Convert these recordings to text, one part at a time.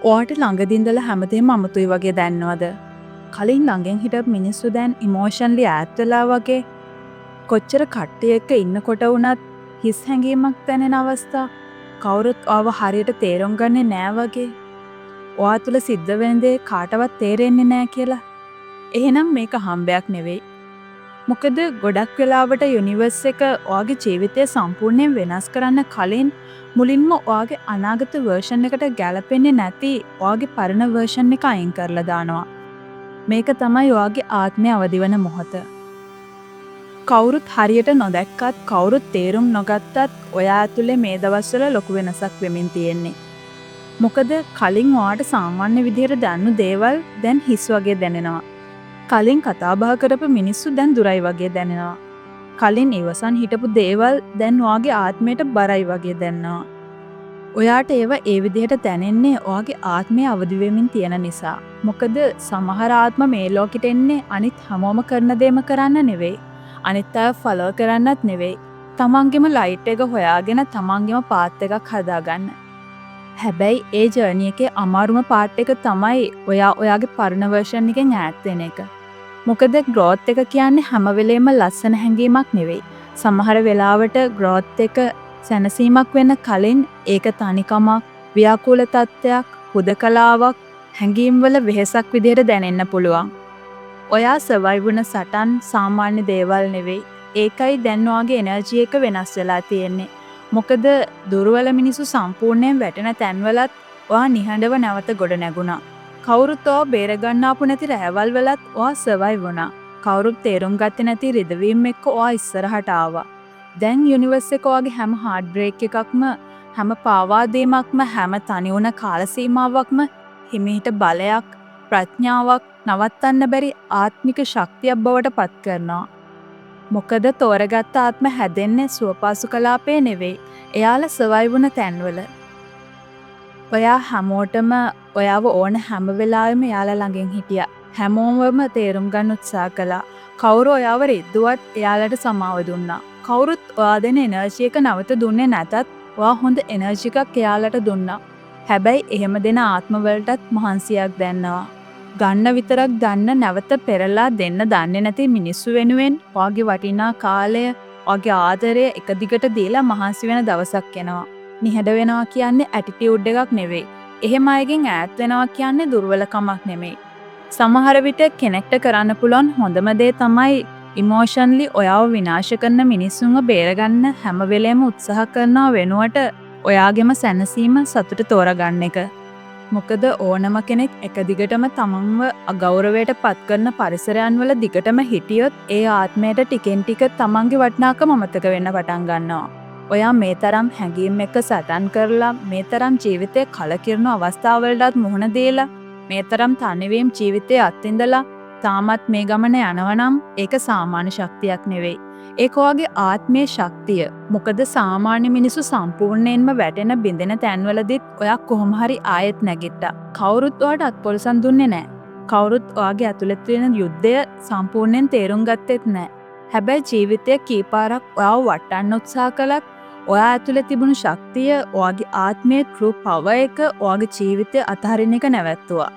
ඔයාට ළඟදින්දල හැමදේම අමුතුයි වගේ දැන්නවද? කලින් ළඟෙන් හිටපු මිනිස්සු දැන් ඉමෝෂන්ලි ඈත් වෙලා වගේ කොච්චර කට්ටිය එක්ක ඉන්නකොට වුණත් හිස් හැඟීමක් දැනෙන අවස්ථා කවුරුත් ආව හරියට තේරුම් ගන්නේ නෑ වගේ. ඔයා තුල සිද්ධ වෙන දේ කාටවත් තේරෙන්නේ නෑ කියලා. එහෙනම් මේක හම්බයක් නෙවෙයි. මොකද ගොඩක් වෙලාවට යුනිවර්ස් එක ඔයාගේ ජීවිතය සම්පූර්ණයෙන් වෙනස් කරන්න කලින් මුලින්ම ඔයාගේ අනාගත වර්ෂන් එකට ගැලපෙන්නේ නැති ඔයාගේ පරණ වර්ෂන් එක අයින් කරලා දානවා. මේක තමයි ඔයාගේ ආත්මය අවදි වෙන මොහොත. කවුරුත් හරියට නොදැක්කත් කවුරුත් තේරුම් නොගත්තත් ඔයා ඇතුලේ මේ දවස්වල ලොකු වෙනසක් වෙමින් තියෙන්නේ. මොකද කලින් ඔයාට සාමාන්‍ය විදිහට දැනුණු දේවල් දැන් හිස් වගේ දැනෙනවා. කලින් කතා බහ කරපු මිනිස්සු දැන් දුරයි වගේ දැනෙනවා. කලින් ඉවසන් හිටපු දේවල් දැන් ඔයාගේ ආත්මයට බරයි වගේ දැනෙනවා. ඔයාට ඒව ඒ විදිහට දැනෙන්නේ ඔයාගේ ආත්මය අවදි වෙමින් තියෙන නිසා. මොකද සමහර ආත්ම මේ ලෝකෙට එන්නේ අනිත් හැමෝම කරන දේම කරන්න නෙවෙයි. අනිත් අය ෆලෝ කරන්නත් නෙවෙයි. තමන්ගෙම ලයිට් එක හොයාගෙන තමන්ගෙම පාත් එකක් හදාගන්න. හැබැයි ඒ ජර්නි එකේ අමාරුම පාර්ට් එක තමයි ඔයා ඔයාගේ පරණ වර්ෂන් එකෙන් ඈත් වෙන එක. මොකද growth එක කියන්නේ හැම වෙලේම ලස්සන හැඟීමක් නෙවෙයි. සමහර වෙලාවට growth එක සැනසීමක් වෙන්න කලින් ඒක තනිකමක්, ව්‍යාකූල තත්ත්වයක්, හුදකලාවක්, හැඟීම්වල වෙහෙසක් විදිහට දැනෙන්න පුළුවන්. ඔයා සර්වයිව් වුණ සටන් සාමාන්‍ය දේවල් නෙවෙයි. ඒකයි දැන් ඔයාගේ එනර්ජි එක වෙනස් වෙලා තියෙන්නේ. මොකද දුර්වල මිනිස්සු සම්පූර්ණයෙන් වැටෙන තැන්වලත් ඔයා නිහඬව නැවත ගොඩ නැගුණා. කවුරුත් ඔයා බේරගන්න ආපු නැති රැවල් වලත් ඔයා සර්වයිව් වුණා. කවුරුත් තේරුම් ගත්තේ නැති රිදවීම් එක්ක ඔයා ඉස්සරහට ආවා. දැන් යුනිවර්ස් එක ඔයාගේ හැම හાર્ට් බ්‍රේක් එකක්ම, හැම පාවාදීමක්ම, හැම තනි වුණ කාල සීමාවක්ම හිමීට බලයක්, ප්‍රඥාවක්, නවත්තන්න බැරි ආත්මික ශක්තියක් බවට පත් කරනවා. මොකද තෝරගත්ත ආත්ම හැදෙන්නේ සුවපහසු කලාපේ නෙවෙයි. එයාලා සර්වයිව් වුණ තැන්වල. ඔයා හැමෝටම ඔයාව ඕන හැම වෙලාවෙම එයාලා ළඟින් හිටියා. හැමෝමම තේරුම් ගන්න උත්සාහ කළා. කවුරු ඔයාව රිද්දුවත් එයාලට සමාව දුන්නා. කවුරුත් ඔයා දෙන එනර්ජි එක නැවත දුන්නේ නැතත් ඔයා හොඳ එනර්ජි එකක් එයාලට දුන්නා. හැබැයි එහෙම දෙන ආත්මවලටත් මහන්සියක් දැනනවා. ගන්න විතරක් දන්න නැවත පෙරලා දෙන්න දන්නේ නැති මිනිස්සු වෙනුවෙන් ඔයාගේ වටිනා කාලය, ඔයාගේ ආදරය එක දිගට දීලා මහන්සි වෙන දවසක් එනවා. නිහඬ වෙනවා කියන්නේ ඇටිටියුඩ් එකක් නෙවෙයි. එහෙම අයගෙන් ඈත් වෙනවා කියන්නේ දුර්වලකමක් නෙමෙයි. සමහර විට කෙනෙක්ට කරන්න පුළුවන් හොඳම දේ තමයි ඉමෝෂන්ලි ඔයාව විනාශ කරන මිනිස්සුන්ව බේරගන්න හැම වෙලේම උත්සාහ කරනව වෙනුවට ඔයාගෙම සැනසීම සතුට තෝරගන්න එක. මොකද ඕනම කෙනෙක් එක දිගටම තමන්ව අගෞරවයට පත් කරන පරිසරයන් වල දිගටම හිටියොත් ඒ ආත්මයට ටිකෙන් ටික තමන්ගේ වටිනාකම අමතක වෙන්න පටන් ගන්නවා. ඔයා මේ තරම් හැඟීම් එක්ක සටන් කරලා, මේ තරම් ජීවිතේ කලකිරණ අවස්ථාවලටත් මුහුණ දීලා, මේ තරම් තනිවීම ජීවිතේ අත්විඳලා තාමත් මේ ගමන යනවනම් ඒක සාමාන්‍ය ශක්තියක් නෙවෙයි. ඒක ඔයාගේ ආත්මයේ ශක්තිය. මොකද සාමාන්‍ය මිනිස්සු සම්පූර්ණයෙන්ම වැටෙන බිඳෙන තැන්වලදීත් ඔයා කොහොම හරි ආයෙත් නැගිට්ටා. කවුරුත් ඔයාට අත්පොලසන් දුන්නේ නැහැ. කවුරුත් ඔයාගේ ඇතුළත තියෙන යුද්ධය සම්පූර්ණයෙන් තේරුම් ගත්තෙත් නැහැ. හැබැයි ජීවිතය කීපාරක් ඔයාව වටන්න උත්සාහ කළත් ඔයා ඇතුළේ තිබුණු ශක්තිය, ඔයාගේ ආත්මයේ ට්‍රූ පවර් එක ඔයාගේ ජීවිතය අතහරින එක නැවැත්තුවා.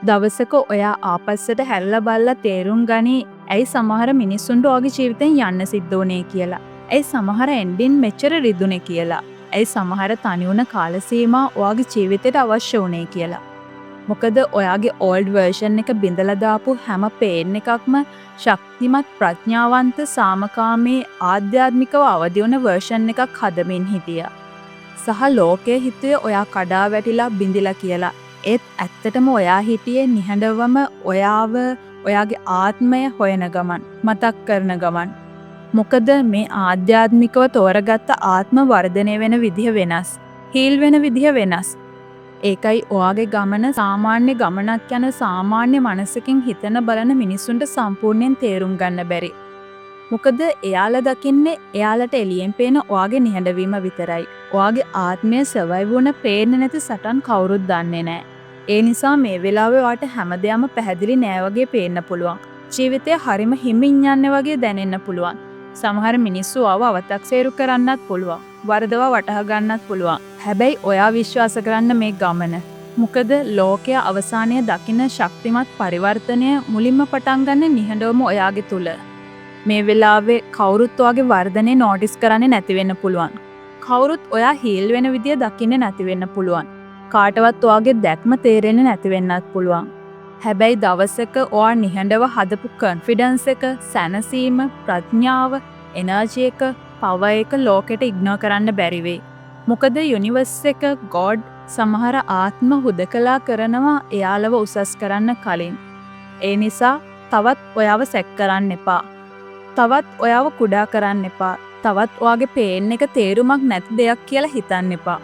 දවසක ඔයා ආපස්සට හැරිලා බලලා තේරුම් ගනි ඇයි සමහර මිනිස්සුන්ට ඔයාගේ ජීවිතෙන් යන්න සිද්ධ වුනේ කියලා. ඇයි සමහර එන්ඩින් මෙච්චර රිදුනේ කියලා. ඇයි සමහර තනි වුණ කාල සීමා ඔයාගේ ජීවිතයට අවශ්‍ය වුනේ කියලා. මොකද ඔයාගේ ඕල්ඩ් වර්ෂන් එක බිඳලා දාපු හැම පේන් එකක්ම ශක්තිමත්, ප්‍රඥාවන්ත, සාමකාමී, ආධ්‍යාත්මිකව අවදි වුණ වර්ෂන් එකක් හදමින් හිටියා. සහ ලෝකයේ හිතුවේ ඔයා කඩා වැටිලා බිඳිලා කියලා. ඒත් ඇත්තටම ඔයා හිටියේ නිහඬවම ඔයාව, ඔයාගේ ආත්මය හොයන ගමන්, මතක් කරන ගමන්. මොකද මේ ආධ්‍යාත්මිකව තෝරගත්ත ආත්ම වර්ධනය වෙන විදිහ වෙනස්. හීල් වෙන විදිහ වෙනස්. ඒකයි ඔයාගේ ගමන සාමාන්‍ය ගමනක් යන සාමාන්‍ය මනසකින් හිතන බලන මිනිස්සුන්ට සම්පූර්ණයෙන් තේරුම් ගන්න බැරි. මොකද එයාලා දකින්නේ එයාලට එළියෙන් පේන ඔයාගේ නිහඬවීම විතරයි. ඔයාගේ ආත්මය සර්වයිව් වුණ පේන්නේ නැති සටන් කවුරුත් දන්නේ නැහැ. ඒ නිසා මේ වෙලාවේ ඔයාට හැමදේම පැහැදිලි නෑ වගේ පේන්න පුළුවන්. ජීවිතය හරිම හිමින් යන්නේ වගේ දැනෙන්න පුළුවන්. සමහර මිනිස්සු ආව අවතක්සේරු කරන්නත් පුළුවන්. වරදව වටහා ගන්නත් පුළුවන්. හැබැයි ඔයා විශ්වාස කරන්න මේ ගමන. මොකද ලෝකයා අවසානය දකින ශක්තිමත් පරිවර්තනය මුලින්ම පටන් ගන්න නිහඬවම ඔයාගේ තුල. මේ වෙලාවේ කවුරුත් ඔයාගේ වර්ධනය නෝටිස් කරන්නේ නැති වෙන්න පුළුවන්. කවුරුත් ඔයා හීල් වෙන විදිය දකින්නේ නැති වෙන්න පුළුවන්. කාටවත් ඔයාගේ දැක්ම තේරෙන්නේ නැති වෙන්නත් පුළුවන්. හැබැයි දවසක ඔයා නිහඬව හදපු කොන්ෆිඩන්ස් එක, සැනසීම, ප්‍රඥාව, එනර්ජි එක, පවර් එක ලෝකෙට ඉග්නෝර් කරන්න බැරි වෙයි. මොකද යුනිවර්ස් එක ගොඩ් සමහර ආත්ම හුදකලා කරනවා එයාලව උසස් කරන්න කලින්. ඒ නිසා තවත් ඔයාව සැක් කරන්න එපා. තවත් ඔයාව කුඩා කරන්න එපා. තවත් ඔයාගේ පේන් එක තේරුමක් නැති දෙයක් කියලා හිතන්න එපා.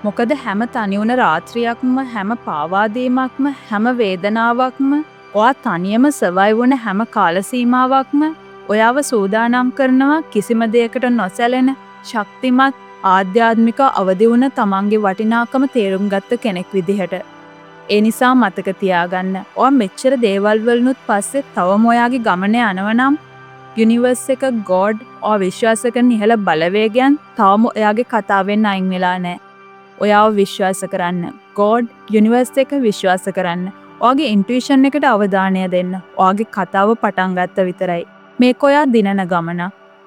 මොකද හැම තනිවුණ රාත්‍රියක්ම, හැම පාවාදීමක්ම, හැම වේදනාවක්ම, ඔයා තනියම සර්වයිව් වුණ හැම කාල සීමාවක්ම ඔයාව සූදානම් කරනවා කිසිම දෙයකට නොසැලෙන ශක්තිමත් ආධ්‍යාත්මික අවදි වුණ තමන්ගේ වටිනාකම තේරුම් ගත්ත කෙනෙක් විදිහට. ඒ නිසා මතක තියාගන්න. ඔයා මෙච්චර දේවල් වලුත් පස්සේ තවම ඔයාගේ ගමන යනවනම් යුනිවර්ස් එක ගොඩ් ඔයා විශ්වාස කරන ඉහළ බලවේගයන් තවම ඔයාගේ කතාවෙන් අයින් වෙලා නැහැ. ඔයාව විශ්වාස කරන්න. ගොඩ් යුනිවර්ස් එක විශ්වාස කරන්න. ඔයාගේ ඉන්ටුයිෂන් එකට අවධානය දෙන්න. ඔයාගේ කතාව පටන් ගත්ත විතරයි. මේක ඔයා දිනන ගමන.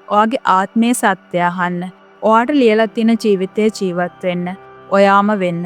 ඔයාගේ ආත්මයේ සත්‍යය අහන්න. ඔයාට ලියලා තියෙන ජීවිතේ ජීවත් වෙන්න. ඔයාම වෙන්න.